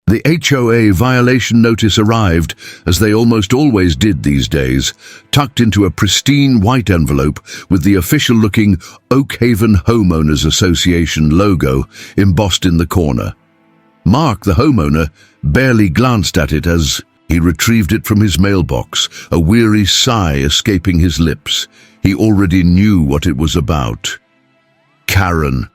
The HOA violation notice arrived, as they almost always did these days, tucked into a pristine white envelope with the official-looking Oakhaven Homeowners Association logo embossed in the corner. Mark, the homeowner, barely glanced at it as he retrieved it from his mailbox, a weary sigh escaping his lips. He already knew what it was about. Karen.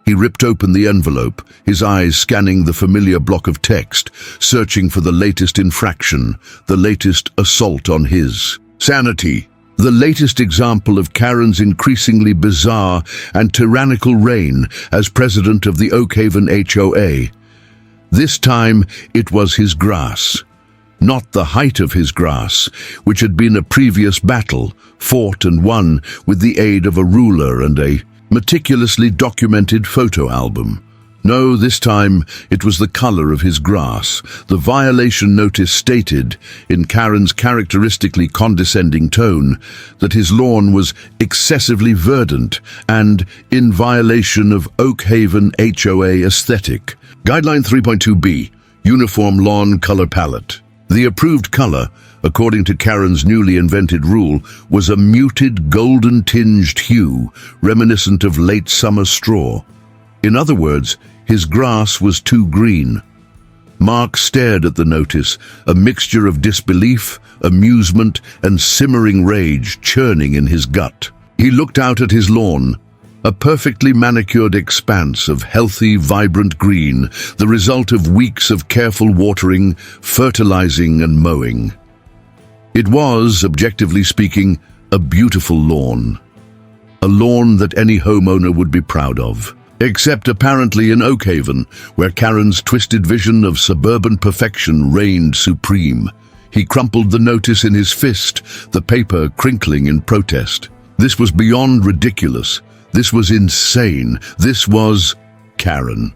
He ripped open the envelope, his eyes scanning the familiar block of text, searching for the latest infraction, the latest assault on his sanity, the latest example of Karen's increasingly bizarre and tyrannical reign as president of the Oakhaven HOA. This time it was his grass. Not the height of his grass, which had been a previous battle, fought and won with the aid of a ruler and a meticulously documented photo album. No, this time it was the color of his grass. The violation notice stated, in Karen's characteristically condescending tone, that his lawn was excessively verdant and in violation of Oakhaven HOA aesthetic. Guideline 3.2b, Uniform Lawn Color Palette. The approved color, according to Karen's newly invented rule, was a muted golden-tinged hue, reminiscent of late summer straw. In other words, his grass was too green. Mark stared at the notice, a mixture of disbelief, amusement, and simmering rage churning in his gut. He looked out at his lawn, a perfectly manicured expanse of healthy, vibrant green, the result of weeks of careful watering, fertilizing, and mowing. It was, objectively speaking, a beautiful lawn. A lawn that any homeowner would be proud of. Except apparently in Oakhaven, where Karen's twisted vision of suburban perfection reigned supreme. He crumpled the notice in his fist, the paper crinkling in protest. This was beyond ridiculous. This was insane. This was Karen.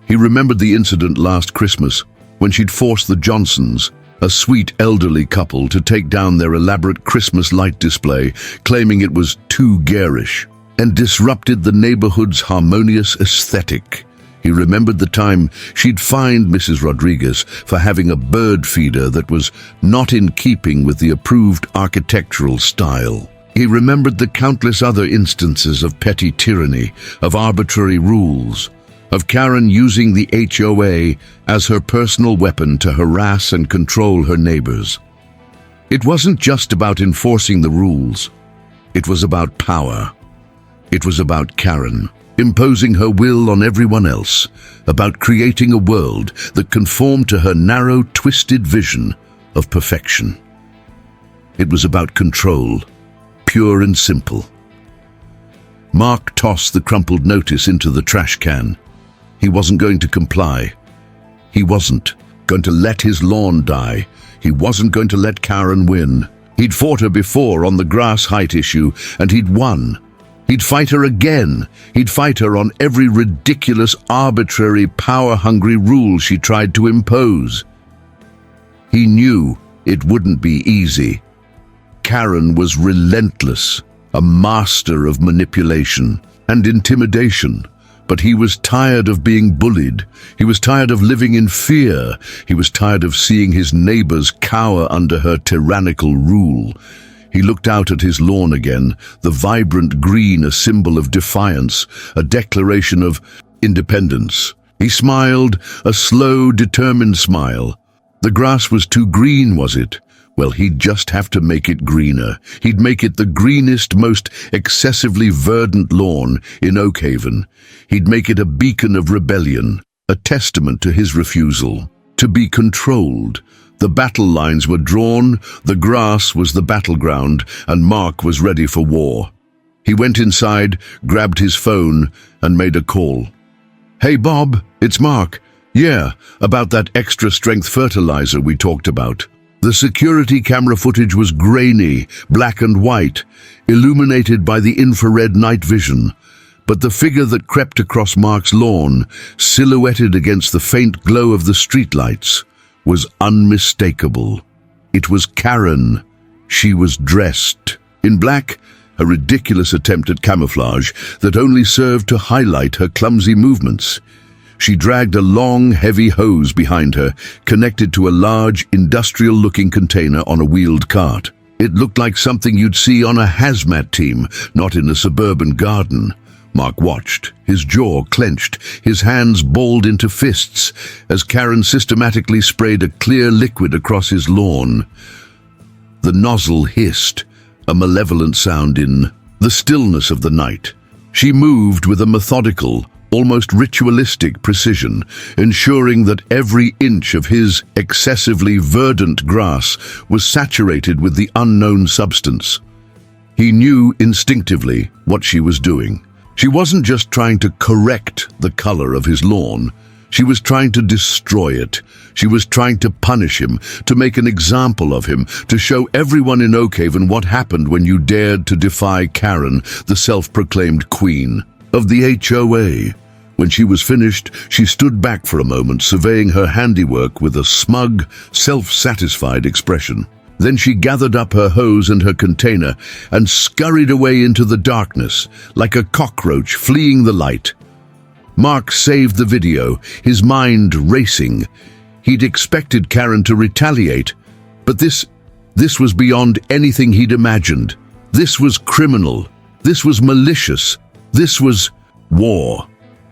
He remembered the incident last Christmas, when she'd forced the Johnsons, a sweet elderly couple, to take down their elaborate Christmas light display, claiming it was too garish, and disrupted the neighborhood's harmonious aesthetic. He remembered the time she'd fined Mrs. Rodriguez for having a bird feeder that was not in keeping with the approved architectural style. He remembered the countless other instances of petty tyranny, of arbitrary rules, of Karen using the HOA as her personal weapon to harass and control her neighbors. It wasn't just about enforcing the rules. It was about power. It was about Karen, imposing her will on everyone else, about creating a world that conformed to her narrow, twisted vision of perfection. It was about control, pure and simple. Mark tossed the crumpled notice into the trash can. He wasn't going to comply. He wasn't going to let his lawn die. He wasn't going to let Karen win. He'd fought her before on the grass height issue, and he'd won. He'd fight her again. He'd fight her on every ridiculous, arbitrary, power-hungry rule she tried to impose. He knew it wouldn't be easy. Karen was relentless, a master of manipulation and intimidation. But he was tired of being bullied. He was tired of living in fear. He was tired of seeing his neighbors cower under her tyrannical rule. He looked out at his lawn again, the vibrant green a symbol of defiance, a declaration of independence. He smiled, a slow, determined smile. The grass was too green, was it? Well, he'd just have to make it greener. He'd make it the greenest, most excessively verdant lawn in Oakhaven. He'd make it a beacon of rebellion, a testament to his refusal to be controlled. The battle lines were drawn, the grass was the battleground, and Mark was ready for war. He went inside, grabbed his phone, and made a call. "Hey, Bob, it's Mark. Yeah, about that extra-strength fertilizer we talked about." The security camera footage was grainy, black and white, illuminated by the infrared night vision. But the figure that crept across Mark's lawn, silhouetted against the faint glow of the streetlights, was unmistakable. It was Karen. She was dressed in black, a ridiculous attempt at camouflage that only served to highlight her clumsy movements. She dragged a long, heavy hose behind her, connected to a large, industrial-looking container on a wheeled cart. It looked like something you'd see on a hazmat team, not in a suburban garden. Mark watched, his jaw clenched, his hands balled into fists, as Karen systematically sprayed a clear liquid across his lawn. The nozzle hissed, a malevolent sound in the stillness of the night. She moved with a methodical, almost ritualistic precision, ensuring that every inch of his excessively verdant grass was saturated with the unknown substance. He knew instinctively what she was doing. She wasn't just trying to correct the color of his lawn. She was trying to destroy it. She was trying to punish him, to make an example of him, to show everyone in Oakhaven what happened when you dared to defy Karen, the self-proclaimed queen of the HOA. When she was finished, she stood back for a moment, surveying her handiwork with a smug, self-satisfied expression. Then she gathered up her hose and her container and scurried away into the darkness, like a cockroach fleeing the light. Mark saved the video, his mind racing. He'd expected Karen to retaliate, but this was beyond anything he'd imagined. This was criminal. This was malicious. This was war.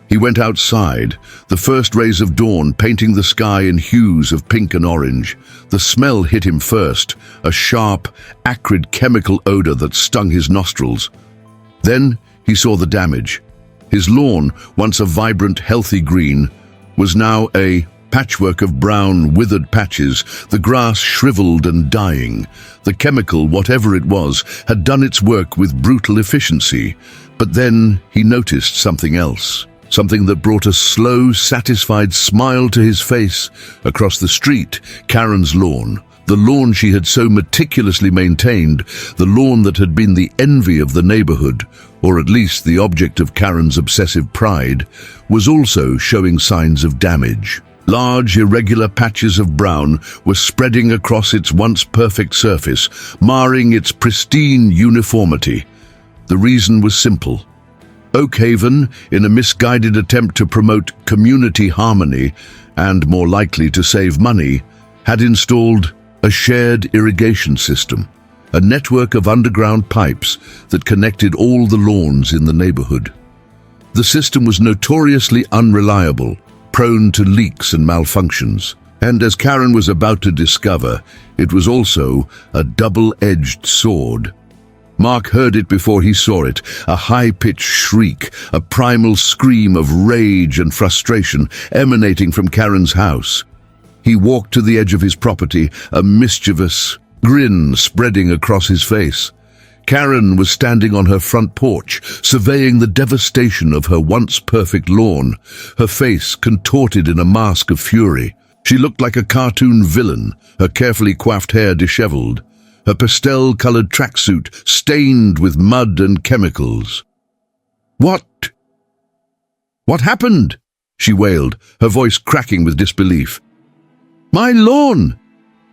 He went outside, the first rays of dawn painting the sky in hues of pink and orange. The smell hit him first, a sharp, acrid chemical odor that stung his nostrils. Then he saw the damage. His lawn, once a vibrant, healthy green, was now a patchwork of brown, withered patches, the grass shriveled and dying. The chemical, whatever it was, had done its work with brutal efficiency. But then he noticed something else. Something that brought a slow, satisfied smile to his face. Across the street, Karen's lawn. The lawn she had so meticulously maintained, the lawn that had been the envy of the neighborhood, or at least the object of Karen's obsessive pride, was also showing signs of damage. Large, irregular patches of brown were spreading across its once perfect surface, marring its pristine uniformity. The reason was simple. Oakhaven, in a misguided attempt to promote community harmony and, more likely, to save money, had installed a shared irrigation system, a network of underground pipes that connected all the lawns in the neighborhood. The system was notoriously unreliable, prone to leaks and malfunctions, and as Karen was about to discover, it was also a double-edged sword. Mark heard it before he saw it, a high-pitched shriek, a primal scream of rage and frustration emanating from Karen's house. He walked to the edge of his property, a mischievous grin spreading across his face. Karen was standing on her front porch, surveying the devastation of her once perfect lawn, her face contorted in a mask of fury. She looked like a cartoon villain, her carefully coiffed hair disheveled, her pastel-colored tracksuit stained with mud and chemicals. What happened?" she wailed, her voice cracking with disbelief. "My lawn!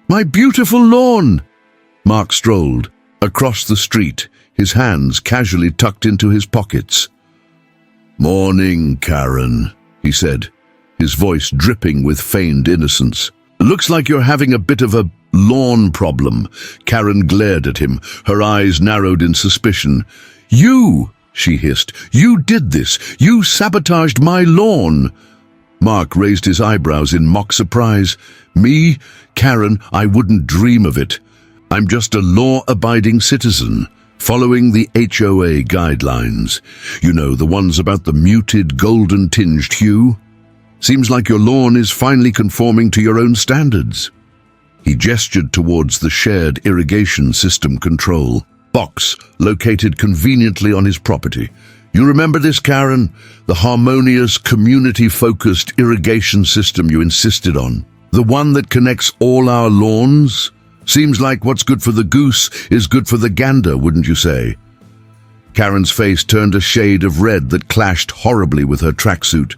My beautiful lawn!" Mark strolled across the street, his hands casually tucked into his pockets. "Morning, Karen," he said, his voice dripping with feigned innocence. "Looks like you're having a bit of a lawn problem." Karen glared at him, her eyes narrowed in suspicion. "You," she hissed, "you did this. You sabotaged my lawn." Mark raised his eyebrows in mock surprise. "Me? Karen, I wouldn't dream of it. I'm just a law-abiding citizen, following the HOA guidelines. You know, the ones about the muted, golden-tinged hue. Seems like your lawn is finally conforming to your own standards." He gestured towards the shared irrigation system control box located conveniently on his property. "You remember this, Karen? The harmonious, community-focused irrigation system you insisted on. The one that connects all our lawns? Seems like what's good for the goose is good for the gander, wouldn't you say?" Karen's face turned a shade of red that clashed horribly with her tracksuit.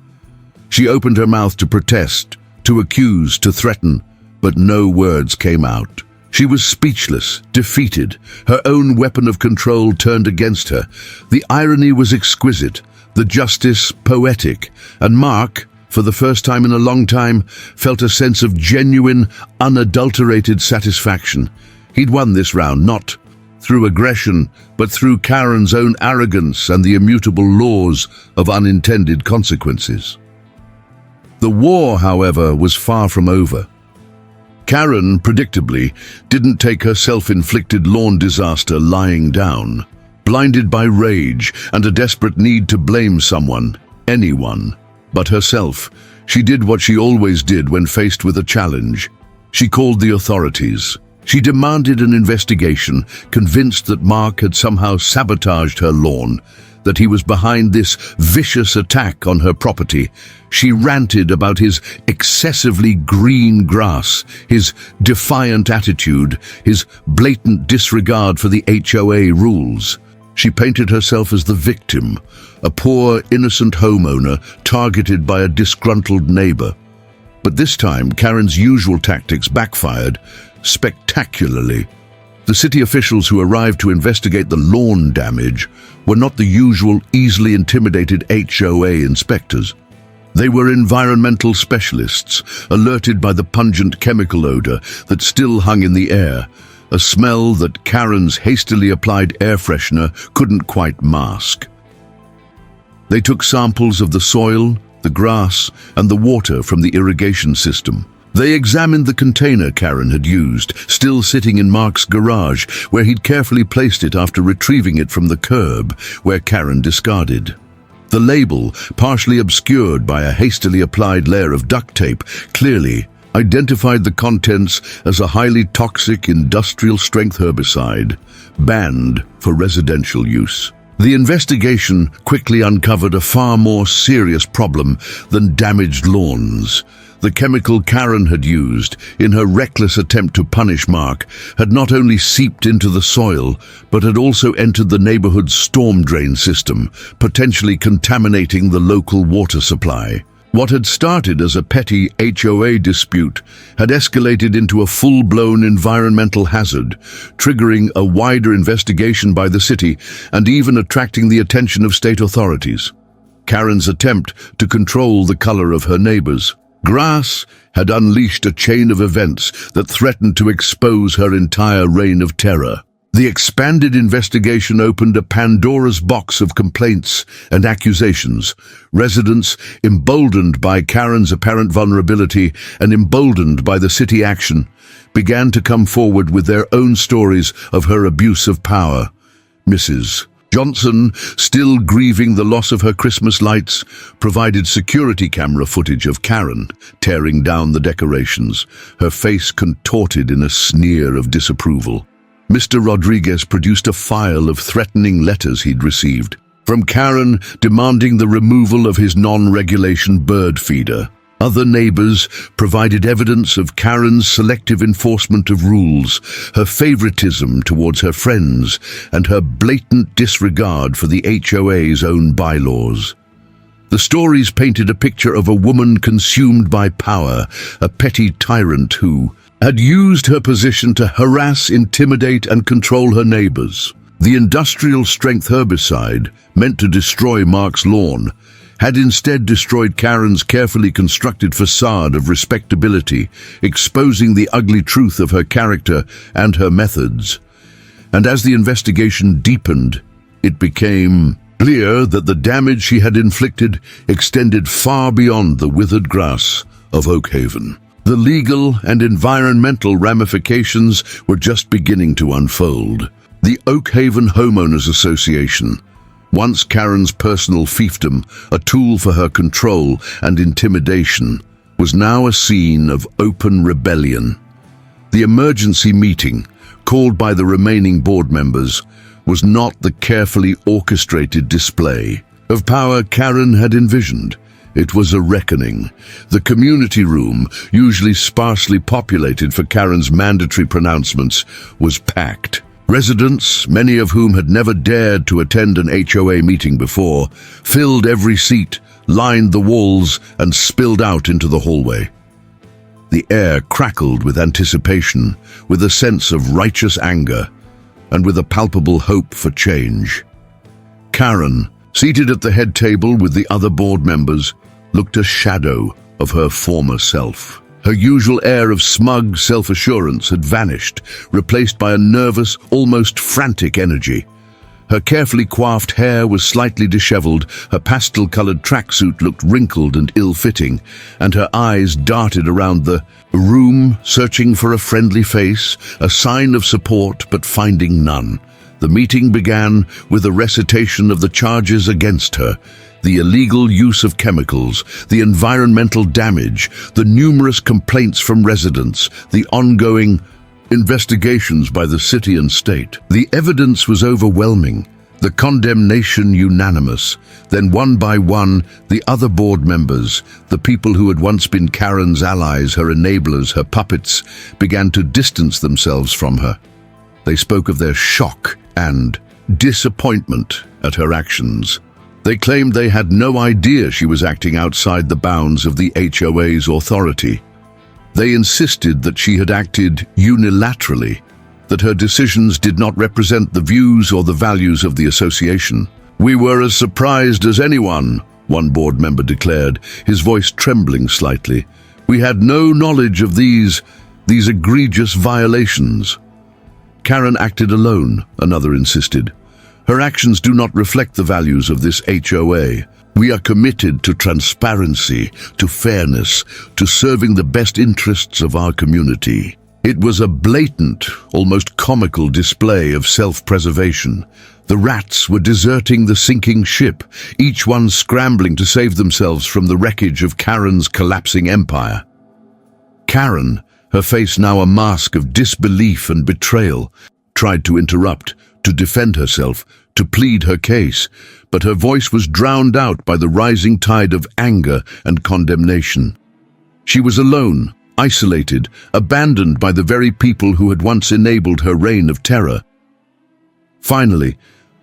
She opened her mouth to protest, to accuse, to threaten, but no words came out. She was speechless, defeated, her own weapon of control turned against her. The irony was exquisite, the justice poetic, and Mark, for the first time in a long time, felt a sense of genuine, unadulterated satisfaction. He'd won this round, not through aggression, but through Karen's own arrogance and the immutable laws of unintended consequences. The war, however, was far from over. Karen, predictably, didn't take her self-inflicted lawn disaster lying down. Blinded by rage and a desperate need to blame someone, anyone, but herself, she did what she always did when faced with a challenge. She called the authorities. She demanded an investigation, convinced that Mark had somehow sabotaged her lawn, that he was behind this vicious attack on her property. She ranted about his excessively green grass, his defiant attitude, his blatant disregard for the HOA rules. She painted herself as the victim, a poor, innocent homeowner targeted by a disgruntled neighbor. But this time, Karen's usual tactics backfired spectacularly. The city officials who arrived to investigate the lawn damage were not the usual easily intimidated HOA inspectors. They were environmental specialists, alerted by the pungent chemical odor that still hung in the air, a smell that Karen's hastily applied air freshener couldn't quite mask. They took samples of the soil, the grass, and the water from the irrigation system. They examined the container Karen had used, still sitting in Mark's garage, where he'd carefully placed it after retrieving it from the curb, where Karen discarded. The label, partially obscured by a hastily applied layer of duct tape, clearly identified the contents as a highly toxic industrial-strength herbicide, banned for residential use. The investigation quickly uncovered a far more serious problem than damaged lawns. The chemical Karen had used, in her reckless attempt to punish Mark, had not only seeped into the soil, but had also entered the neighborhood's storm drain system, potentially contaminating the local water supply. What had started as a petty HOA dispute had escalated into a full-blown environmental hazard, triggering a wider investigation by the city and even attracting the attention of state authorities. Karen's attempt to control the color of her neighbors' grass had unleashed a chain of events that threatened to expose her entire reign of terror. The expanded investigation opened a Pandora's box of complaints and accusations. Residents, emboldened by Karen's apparent vulnerability and emboldened by the city action, began to come forward with their own stories of her abuse of power. Mrs. Johnson, still grieving the loss of her Christmas lights, provided security camera footage of Karen tearing down the decorations, her face contorted in a sneer of disapproval. Mr. Rodriguez produced a file of threatening letters he'd received from Karen demanding the removal of his non-regulation bird feeder. Other neighbors provided evidence of Karen's selective enforcement of rules, her favoritism towards her friends, and her blatant disregard for the HOA's own bylaws. The stories painted a picture of a woman consumed by power, a petty tyrant who had used her position to harass, intimidate, and control her neighbors. The industrial-strength herbicide, meant to destroy Mark's lawn, had instead destroyed Karen's carefully constructed facade of respectability, exposing the ugly truth of her character and her methods. And as the investigation deepened, it became clear that the damage she had inflicted extended far beyond the withered grass of Oakhaven. The legal and environmental ramifications were just beginning to unfold. The Oakhaven Homeowners Association, once Karen's personal fiefdom, a tool for her control and intimidation, was now a scene of open rebellion. The emergency meeting, called by the remaining board members, was not the carefully orchestrated display of power Karen had envisioned. It was a reckoning. The community room, usually sparsely populated for Karen's mandatory pronouncements, was packed. Residents, many of whom had never dared to attend an HOA meeting before, filled every seat, lined the walls, and spilled out into the hallway. The air crackled with anticipation, with a sense of righteous anger, and with a palpable hope for change. Karen, seated at the head table with the other board members, looked a shadow of her former self. Her usual air of smug self-assurance had vanished, replaced by a nervous, almost frantic energy. Her carefully coiffed hair was slightly disheveled, her pastel-colored tracksuit looked wrinkled and ill-fitting, and her eyes darted around the room, searching for a friendly face, a sign of support, but finding none. The meeting began with a recitation of the charges against her: the illegal use of chemicals, the environmental damage, the numerous complaints from residents, the ongoing investigations by the city and state. The evidence was overwhelming, the condemnation unanimous. Then one by one, the other board members, the people who had once been Karen's allies, her enablers, her puppets, began to distance themselves from her. They spoke of their shock and disappointment at her actions. They claimed they had no idea she was acting outside the bounds of the HOA's authority. They insisted that she had acted unilaterally, that her decisions did not represent the views or the values of the association. "We were as surprised as anyone," one board member declared, his voice trembling slightly. "We had no knowledge of these egregious violations." "Karen acted alone," another insisted. "Her actions do not reflect the values of this HOA. We are committed to transparency, to fairness, to serving the best interests of our community." It was a blatant, almost comical display of self-preservation. The rats were deserting the sinking ship, each one scrambling to save themselves from the wreckage of Karen's collapsing empire. Karen, her face now a mask of disbelief and betrayal, tried to interrupt, to defend herself, to plead her case, but her voice was drowned out by the rising tide of anger and condemnation. She was alone, isolated, abandoned by the very people who had once enabled her reign of terror. Finally,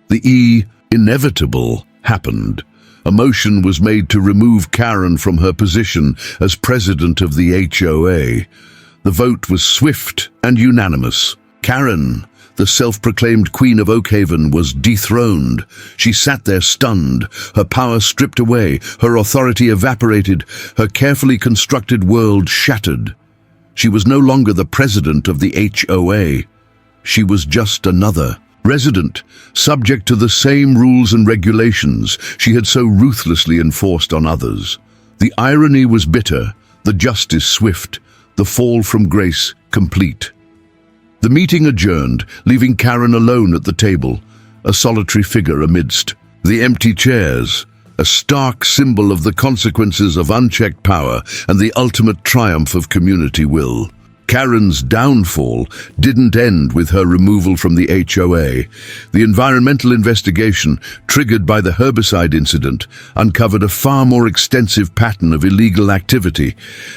the inevitable happened. A motion was made to remove Karen from her position as president of the HOA. The vote was swift and unanimous. Karen, the self-proclaimed Queen of Oakhaven, was dethroned. She sat there stunned, her power stripped away, her authority evaporated, her carefully constructed world shattered. She was no longer the president of the HOA. She was just another resident, subject to the same rules and regulations she had so ruthlessly enforced on others. The irony was bitter, the justice swift, the fall from grace complete. The meeting adjourned, leaving Karen alone at the table, a solitary figure amidst the empty chairs, a stark symbol of the consequences of unchecked power and the ultimate triumph of community will. Karen's downfall didn't end with her removal from the HOA. The environmental investigation, triggered by the herbicide incident, uncovered a far more extensive pattern of illegal activity,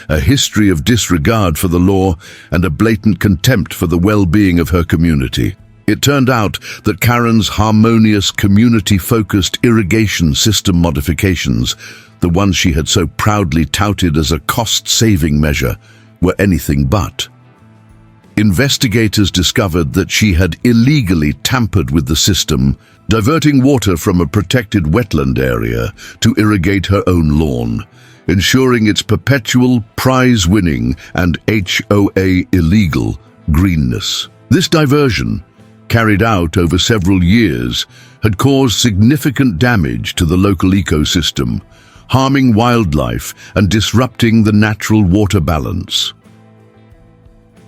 a history of disregard for the law, and a blatant contempt for the well-being of her community. It turned out that Karen's harmonious, community-focused irrigation system modifications, the ones she had so proudly touted as a cost-saving measure, were anything but. Investigators discovered that she had illegally tampered with the system, diverting water from a protected wetland area to irrigate her own lawn, ensuring its perpetual prize-winning and HOA illegal greenness. This diversion, carried out over several years, had caused significant damage to the local ecosystem, harming wildlife and disrupting the natural water balance.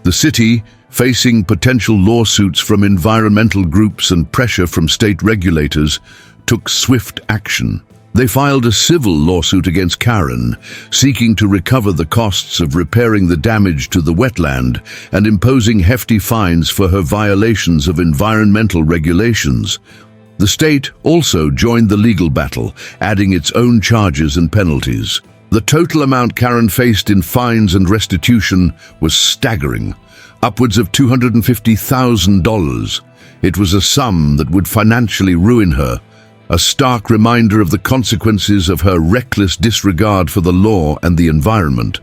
The city, facing potential lawsuits from environmental groups and pressure from state regulators, took swift action. They filed a civil lawsuit against Karen, seeking to recover the costs of repairing the damage to the wetland and imposing hefty fines for her violations of environmental regulations. The state also joined the legal battle, adding its own charges and penalties. The total amount Karen faced in fines and restitution was staggering, upwards of $250,000. It was a sum that would financially ruin her, a stark reminder of the consequences of her reckless disregard for the law and the environment.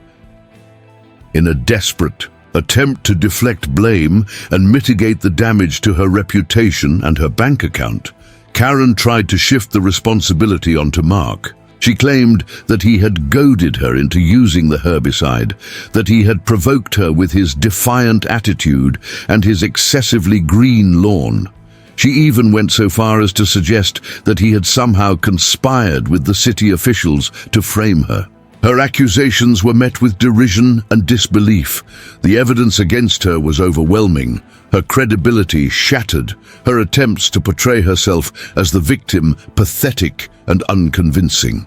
In a desperate attempt to deflect blame and mitigate the damage to her reputation and her bank account, Karen tried to shift the responsibility onto Mark. She claimed that he had goaded her into using the herbicide, that he had provoked her with his defiant attitude and his excessively green lawn. She even went so far as to suggest that he had somehow conspired with the city officials to frame her. Her accusations were met with derision and disbelief. The evidence against her was overwhelming, her credibility shattered, her attempts to portray herself as the victim pathetic and unconvincing.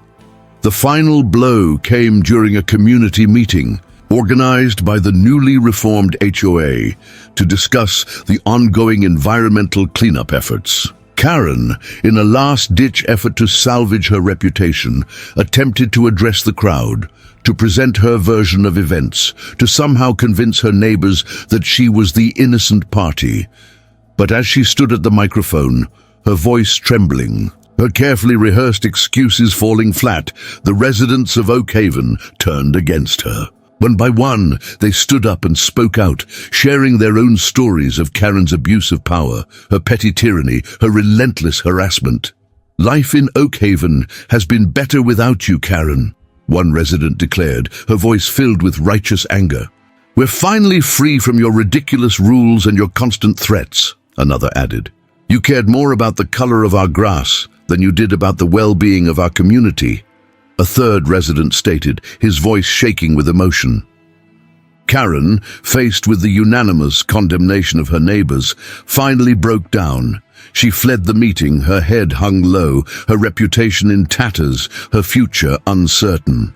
The final blow came during a community meeting organized by the newly reformed HOA to discuss the ongoing environmental cleanup efforts. Karen, in a last-ditch effort to salvage her reputation, attempted to address the crowd, to present her version of events, to somehow convince her neighbors that she was the innocent party. But as she stood at the microphone, her voice trembling, her carefully rehearsed excuses falling flat, the residents of Oak Haven turned against her. One by one, they stood up and spoke out, sharing their own stories of Karen's abuse of power, her petty tyranny, her relentless harassment. "Life in Oak Haven has been better without you, Karen," one resident declared, her voice filled with righteous anger. "We're finally free from your ridiculous rules and your constant threats," another added. "You cared more about the color of our grass than you did about the well-being of our community," a third resident stated, his voice shaking with emotion. Karen, faced with the unanimous condemnation of her neighbors, finally broke down. She fled the meeting, her head hung low, her reputation in tatters, her future uncertain.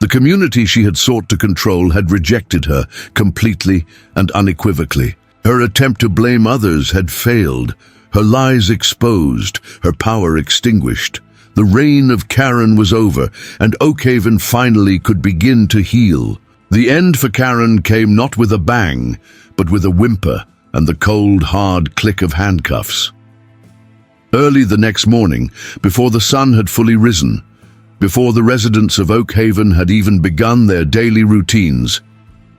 The community she had sought to control had rejected her completely and unequivocally. Her attempt to blame others had failed, her lies exposed, her power extinguished. The reign of Karen was over, and Oak Haven finally could begin to heal. The end for Karen came not with a bang, but with a whimper and the cold, hard click of handcuffs. Early the next morning, before the sun had fully risen, before the residents of Oak Haven had even begun their daily routines,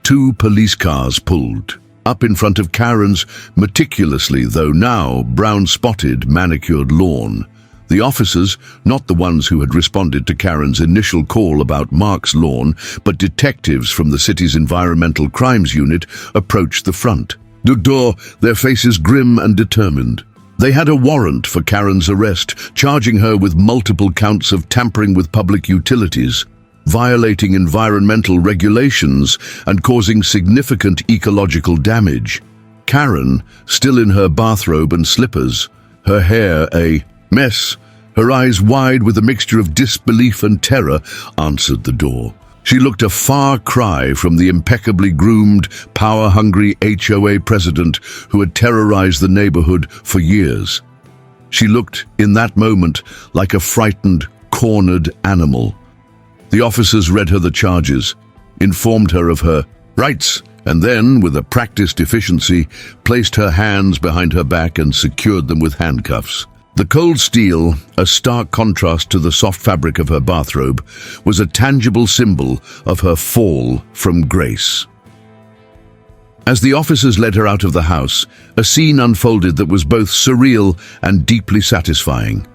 2 police cars pulled up in front of Karen's meticulously, though now brown-spotted, manicured lawn. The officers, not the ones who had responded to Karen's initial call about Mark's lawn, but detectives from the city's Environmental Crimes Unit, approached the front. The door, their faces grim and determined. They had a warrant for Karen's arrest, charging her with multiple counts of tampering with public utilities, violating environmental regulations, and causing significant ecological damage. Karen, still in her bathrobe and slippers, her hair a mess, her eyes wide with a mixture of disbelief and terror, answered the door. She looked a far cry from the impeccably groomed, power-hungry HOA president who had terrorized the neighborhood for years. She looked, in that moment, like a frightened, cornered animal. The officers read her the charges, informed her of her rights, and then, with a practiced efficiency, placed her hands behind her back and secured them with handcuffs. The cold steel, a stark contrast to the soft fabric of her bathrobe, was a tangible symbol of her fall from grace. As the officers led her out of the house, a scene unfolded that was both surreal and deeply satisfying.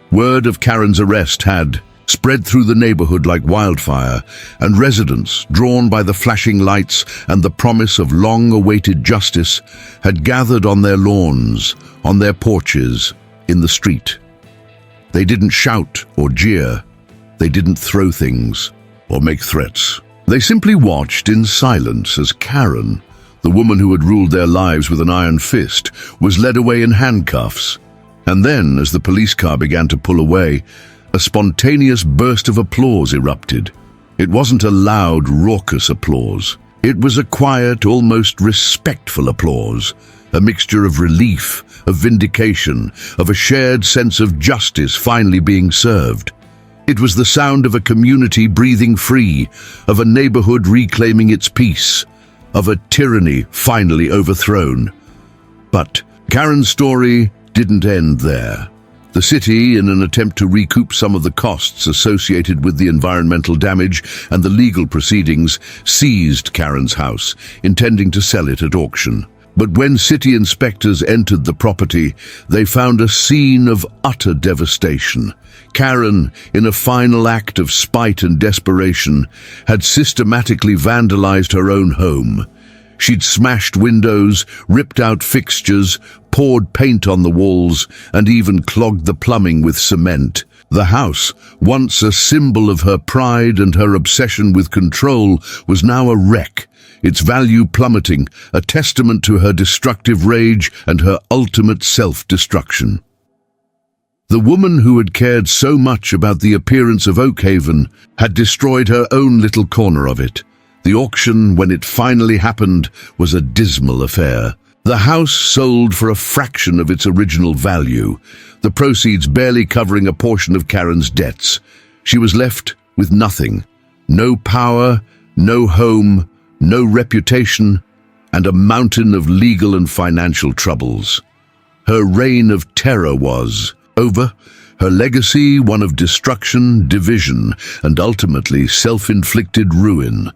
Word of Karen's arrest had spread through the neighborhood like wildfire, and residents, drawn by the flashing lights and the promise of long-awaited justice, had gathered on their lawns, on their porches, in the street. They didn't shout or jeer. They didn't throw things or make threats. They simply watched in silence as Karen, the woman who had ruled their lives with an iron fist, was led away in handcuffs. And then, as the police car began to pull away, a spontaneous burst of applause erupted. It wasn't a loud, raucous applause. It was a quiet, almost respectful applause, a mixture of relief, of vindication, of a shared sense of justice finally being served. It was the sound of a community breathing free, of a neighborhood reclaiming its peace, of a tyranny finally overthrown. But Karen's story didn't end there. The city, in an attempt to recoup some of the costs associated with the environmental damage and the legal proceedings, seized Karen's house, intending to sell it at auction. But when city inspectors entered the property, they found a scene of utter devastation. Karen, in a final act of spite and desperation, had systematically vandalized her own home. She'd smashed windows, ripped out fixtures, poured paint on the walls, and even clogged the plumbing with cement. The house, once a symbol of her pride and her obsession with control, was now a wreck, its value plummeting, a testament to her destructive rage and her ultimate self-destruction. The woman who had cared so much about the appearance of Oakhaven had destroyed her own little corner of it. The auction, when it finally happened, was a dismal affair. The house sold for a fraction of its original value, the proceeds barely covering a portion of Karen's debts. She was left with nothing. No power, no home, no reputation, and a mountain of legal and financial troubles. Her reign of terror was over, her legacy one of destruction, division, and ultimately self-inflicted ruin.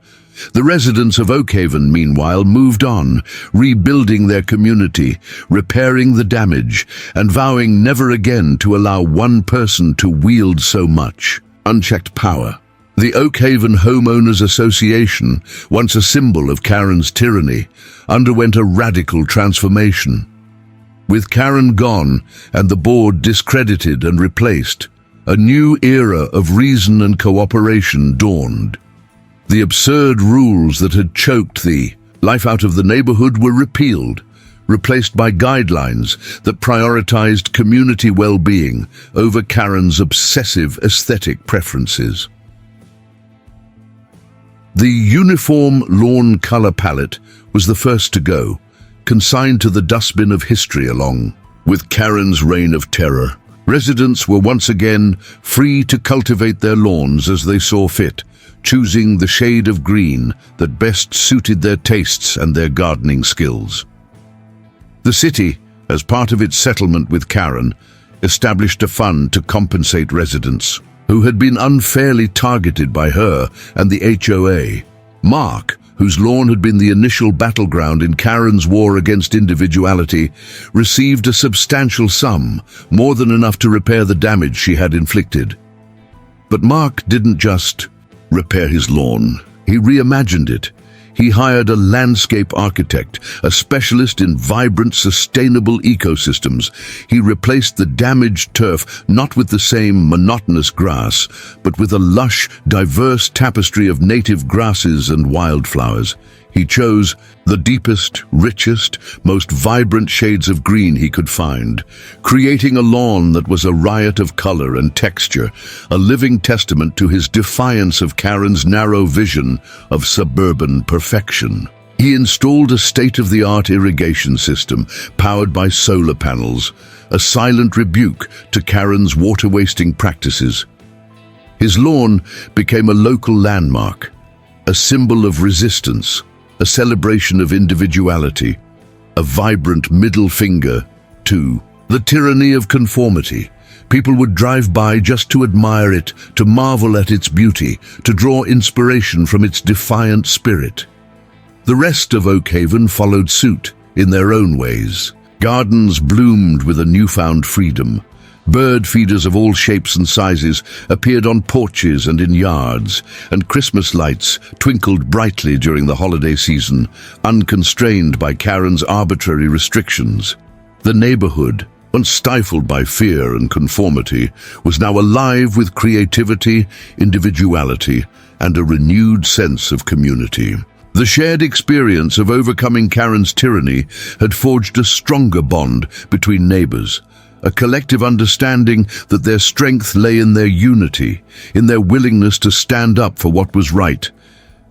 The residents of Oakhaven, meanwhile, moved on, rebuilding their community, repairing the damage, and vowing never again to allow one person to wield so much unchecked power. The Oakhaven Homeowners Association, once a symbol of Karen's tyranny, underwent a radical transformation. With Karen gone and the board discredited and replaced, a new era of reason and cooperation dawned. The absurd rules that had choked the life out of the neighborhood were repealed, replaced by guidelines that prioritized community well-being over Karen's obsessive aesthetic preferences. The uniform lawn color palette was the first to go, consigned to the dustbin of history along with Karen's reign of terror. Residents were once again free to cultivate their lawns as they saw fit, choosing the shade of green that best suited their tastes and their gardening skills. The city, as part of its settlement with Karen, established a fund to compensate residents who had been unfairly targeted by her and the HOA. Mark, whose lawn had been the initial battleground in Karen's war against individuality, received a substantial sum, more than enough to repair the damage she had inflicted. But Mark didn't just repair his lawn. He reimagined it. He hired a landscape architect, a specialist in vibrant, sustainable ecosystems. He replaced the damaged turf not with the same monotonous grass, but with a lush, diverse tapestry of native grasses and wildflowers. He chose the deepest, richest, most vibrant shades of green he could find, creating a lawn that was a riot of color and texture, a living testament to his defiance of Karen's narrow vision of suburban perfection. He installed a state-of-the-art irrigation system powered by solar panels, a silent rebuke to Karen's water-wasting practices. His lawn became a local landmark, a symbol of resistance, a celebration of individuality, a vibrant middle finger to the tyranny of conformity. People would drive by just to admire it, to marvel at its beauty, to draw inspiration from its defiant spirit. The rest of Oakhaven followed suit in their own ways. Gardens bloomed with a newfound freedom. Bird feeders of all shapes and sizes appeared on porches and in yards, and Christmas lights twinkled brightly during the holiday season, unconstrained by Karen's arbitrary restrictions. The neighborhood, once stifled by fear and conformity, was now alive with creativity, individuality, and a renewed sense of community. The shared experience of overcoming Karen's tyranny had forged a stronger bond between neighbors, a collective understanding that their strength lay in their unity, in their willingness to stand up for what was right,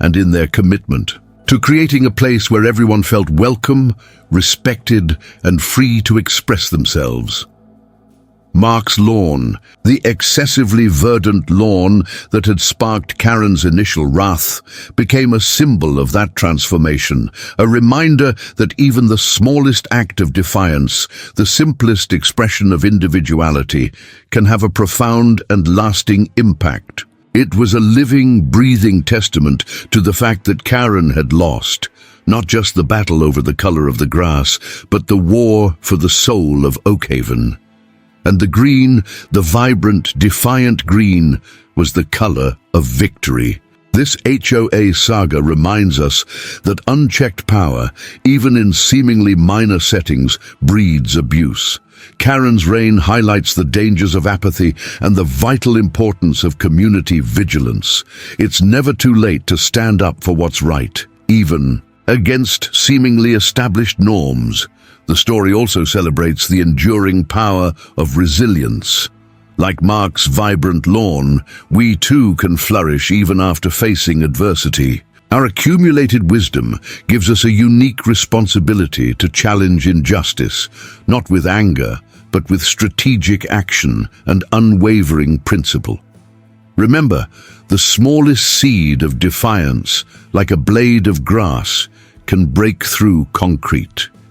and in their commitment to creating a place where everyone felt welcome, respected, and free to express themselves. Mark's lawn, the excessively verdant lawn that had sparked Karen's initial wrath, became a symbol of that transformation, a reminder that even the smallest act of defiance, the simplest expression of individuality, can have a profound and lasting impact. It was a living, breathing testament to the fact that Karen had lost, not just the battle over the color of the grass, but the war for the soul of Oakhaven. And the green, the vibrant, defiant green, was the color of victory. This HOA saga reminds us that unchecked power, even in seemingly minor settings, breeds abuse. Karen's reign highlights the dangers of apathy and the vital importance of community vigilance. It's never too late to stand up for what's right, even against seemingly established norms. The story also celebrates the enduring power of resilience. Like Mark's vibrant lawn, we too can flourish even after facing adversity. Our accumulated wisdom gives us a unique responsibility to challenge injustice, not with anger, but with strategic action and unwavering principle. Remember, the smallest seed of defiance, like a blade of grass, can break through concrete.